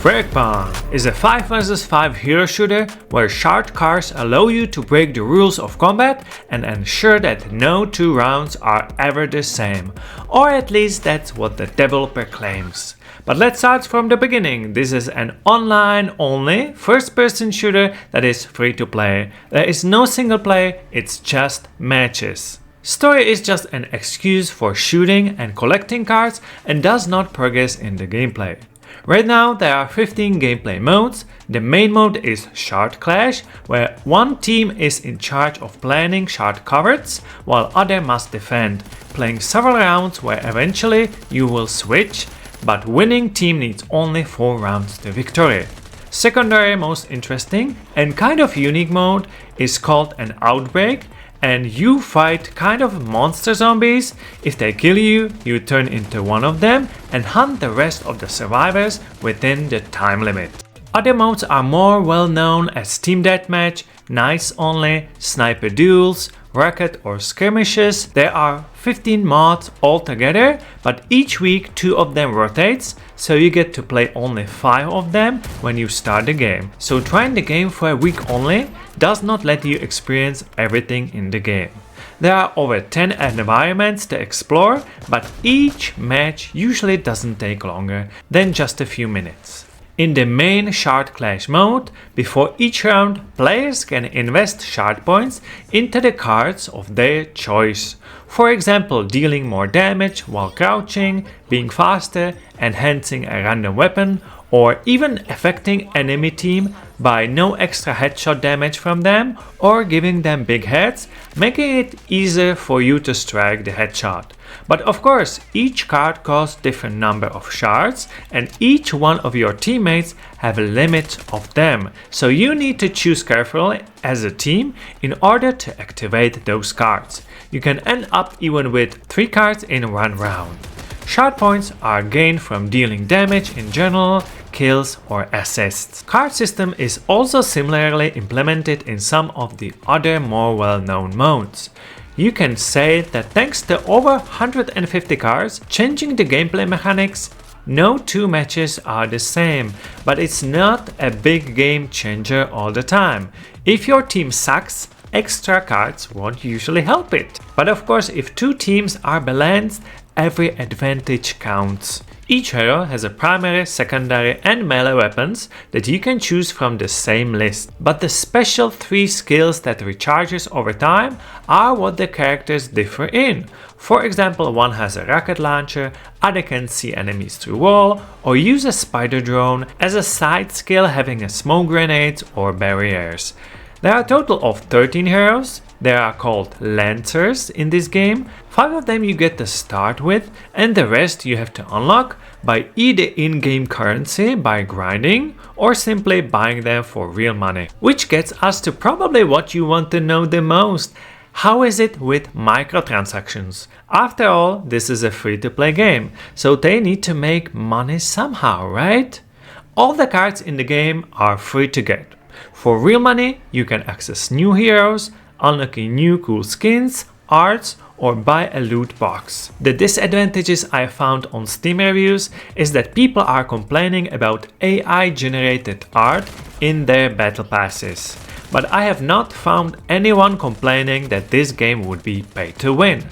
FragPunk is a 5 vs 5 hero shooter where shard cars allow you to break the rules of combat and ensure that no two rounds are ever the same, or at least that's what the developer claims. But let's start from the beginning. This is an online-only first-person shooter that is free to play. There is no single play, it's just matches. Story is just an excuse for shooting and collecting cards and does not progress in the gameplay. Right now there are 15 gameplay modes. The main mode is Shard Clash, where one team is in charge of planning shard coverts while other must defend, playing several rounds where eventually you will switch, but winning team needs only 4 rounds to victory. Secondary, most interesting and kind of unique mode is called an Outbreak, and you fight kind of monster zombies. If they kill you, you turn into one of them and hunt the rest of the survivors within the time limit. Other modes are more well known as Team Deathmatch, Nights Only, Sniper Duels, Rocket or Skirmishes. There are 15 mods altogether, but each week 2 of them rotates, so you get to play only 5 of them when you start the game. So trying the game for a week only does not let you experience everything in the game. There are over 10 environments to explore, but each match usually doesn't take longer than just a few minutes. In the main Shard Clash mode, before each round, players can invest shard points into the cards of their choice. For example, dealing more damage while crouching, being faster, enhancing a random weapon, or even affecting enemy team by no extra headshot damage from them or giving them big heads, making it easier for you to strike the headshot. But of course, each card costs different number of shards and each one of your teammates have a limit of them, so you need to choose carefully as a team in order to activate those cards. You can end up even with 3 cards in one round. Shard points are gained from dealing damage in general, kills or assists. Card system is also similarly implemented in some of the other more well-known modes. You can say that thanks to over 150 cards, changing the gameplay mechanics, no 2 matches are the same, but it's not a big game changer all the time. If your team sucks, extra cards won't usually help it. But of course, if 2 teams are balanced, every advantage counts. Each hero has a primary, secondary and melee weapons that you can choose from the same list. But the special 3 skills that recharges over time are what the characters differ in. For example, one has a rocket launcher, other can see enemies through wall, or use a spider drone as a side skill having a smoke grenades or barriers. There are a total of 13 heroes. They are called Lancers in this game. 5 of them you get to start with, and the rest you have to unlock by either in-game currency by grinding or simply buying them for real money. Which gets us to probably what you want to know the most. How is it with microtransactions? After all, this is a free-to-play game, so they need to make money somehow, right? All the cards in the game are free to get. For real money, you can access new heroes, unlocking new cool skins, arts, or buy a loot box. The disadvantages I found on Steam reviews is that people are complaining about AI generated art in their battle passes. But I have not found anyone complaining that this game would be pay to win.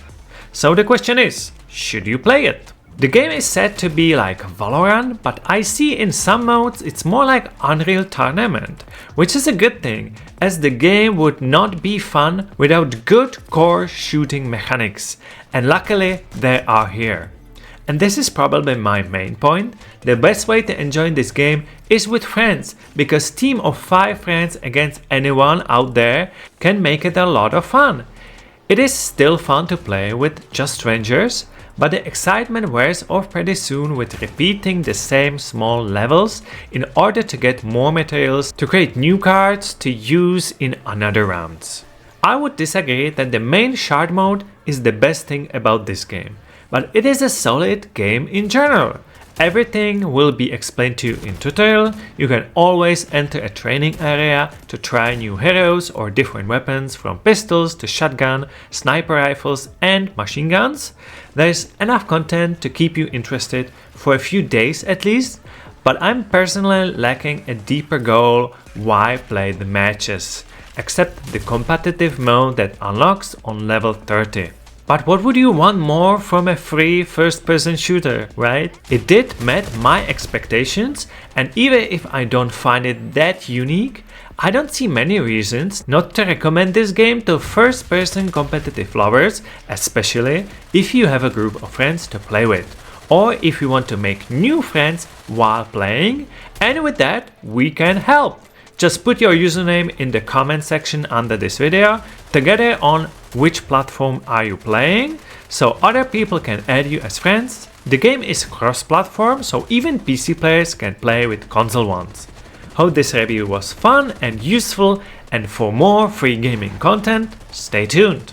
So the question is, should you play it? The game is said to be like Valorant, but I see in some modes it's more like Unreal Tournament, which is a good thing, as the game would not be fun without good core shooting mechanics, and luckily they are here. And this is probably my main point. The best way to enjoy this game is with friends, because team of 5 friends against anyone out there can make it a lot of fun. It is still fun to play with just strangers, but the excitement wears off pretty soon with repeating the same small levels in order to get more materials to create new cards to use in another rounds. I would disagree that the main shard mode is the best thing about this game, but it is a solid game in general. Everything will be explained to you in tutorial. You can always enter a training area to try new heroes or different weapons from pistols to shotgun, sniper rifles and machine guns. There's enough content to keep you interested for a few days at least, But I'm personally lacking a deeper goal why play the matches, except the competitive mode that unlocks on level 30. But what would you want more from a free first-person shooter, right? It did meet my expectations, and even if I don't find it that unique, I don't see many reasons not to recommend this game to first-person competitive lovers, especially if you have a group of friends to play with, or if you want to make new friends while playing, and with that, we can help. Just put your username in the comment section under this video together on which platform are you playing, so other people can add you as friends. The game is cross-platform, so even PC players can play with console ones. Hope this review was fun and useful, and for more free gaming content, stay tuned.